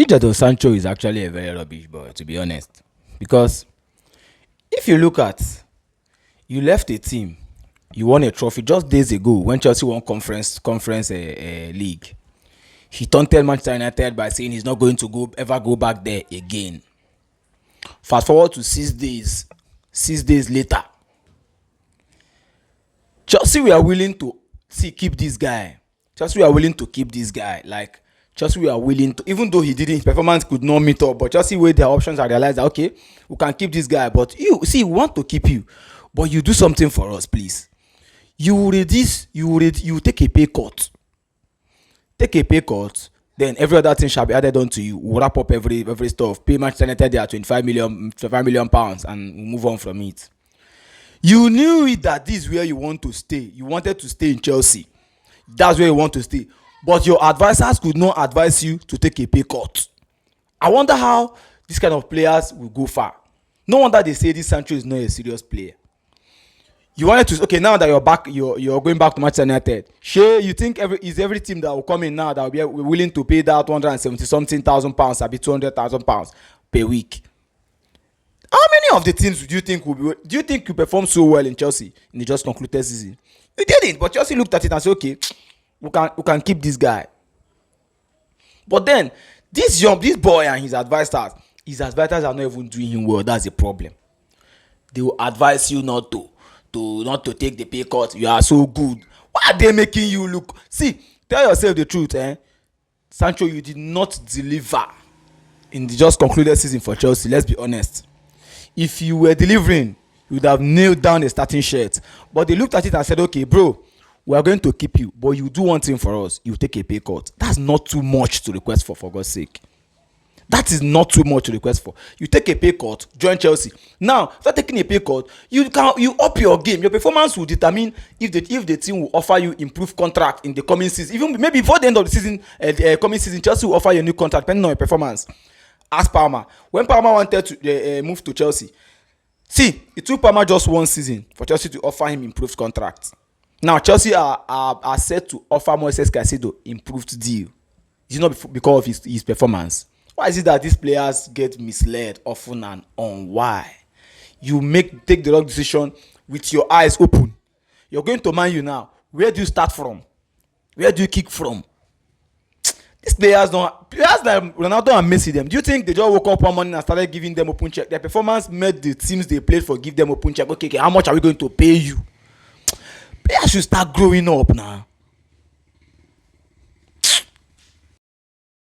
Jadon Sancho is actually a very rubbish boy, to be honest. Because if you look at, you left a team, you won a trophy just days ago when Chelsea won conference league. He taunted Manchester United by saying he's not going to ever go back there again. Fast forward to 6 days, 6 days later, Chelsea were willing to keep this guy. Chelsea were willing to keep this guy. Like Chelsea were willing to, even though his performance could not meet up, but Chelsea weighed their options and realized that okay, we can keep this guy. But you see, we want to keep you, but you do something for us, please. You take a pay cut. Take a pay cut, then every other thing shall be added on to you. We'll wrap up every stuff. Pay Manchester United their 25 million pounds and we'll move on from it. You knew it that this is where you want to stay. You wanted to stay in Chelsea. That's where you want to stay. But your advisors could not advise you to take a pay cut. I wonder how this kind of players will go far. No wonder they say this Sancho is not a serious player. You wanted to, okay, now that you're back, you're going back to Manchester United. Sure, you think every team that will come in now that will be willing to pay that 170 something thousand pounds, or be 200,000 pounds per week? How many of the teams do you think do you think you perform so well in Chelsea in the just concluded season? You didn't, but Chelsea looked at it and said, okay, we can keep this guy. But then this boy and his advisors are not even doing him well. That's a problem. They will advise you not to take the pay cut. You are so good. Why are they making you look? See, tell yourself the truth, Sancho, you did not deliver in the just concluded season for Chelsea. Let's be honest. If you were delivering, you would have nailed down the starting shirt. But they looked at it and said, okay, bro, we are going to keep you, but you do one thing for us. You take a pay cut. That's not too much to request for God's sake. That is not too much to request for. You take a pay cut, join Chelsea. Now, after taking a pay cut, you up your game. Your performance will determine if the team will offer you improved contract in the coming season. Even maybe before the end of the season, coming season, Chelsea will offer you a new contract depending on your performance. Ask Palmer. When Palmer wanted to move to Chelsea, see, it took Palmer just one season for Chelsea to offer him improved contract. Now, Chelsea are set to offer Moises Caicedo improved deal. It's not because of his performance. Why is it that these players get misled often and on? Why? You take the wrong decision with your eyes open. You're going to Man U now. Where do you start from? Where do you kick from? These players like Ronaldo and Messi, them. Do you think they just woke up one morning and started giving them open check? Their performance made the teams they played for give them open check. Okay, how much are we going to pay you? Players should start growing up now.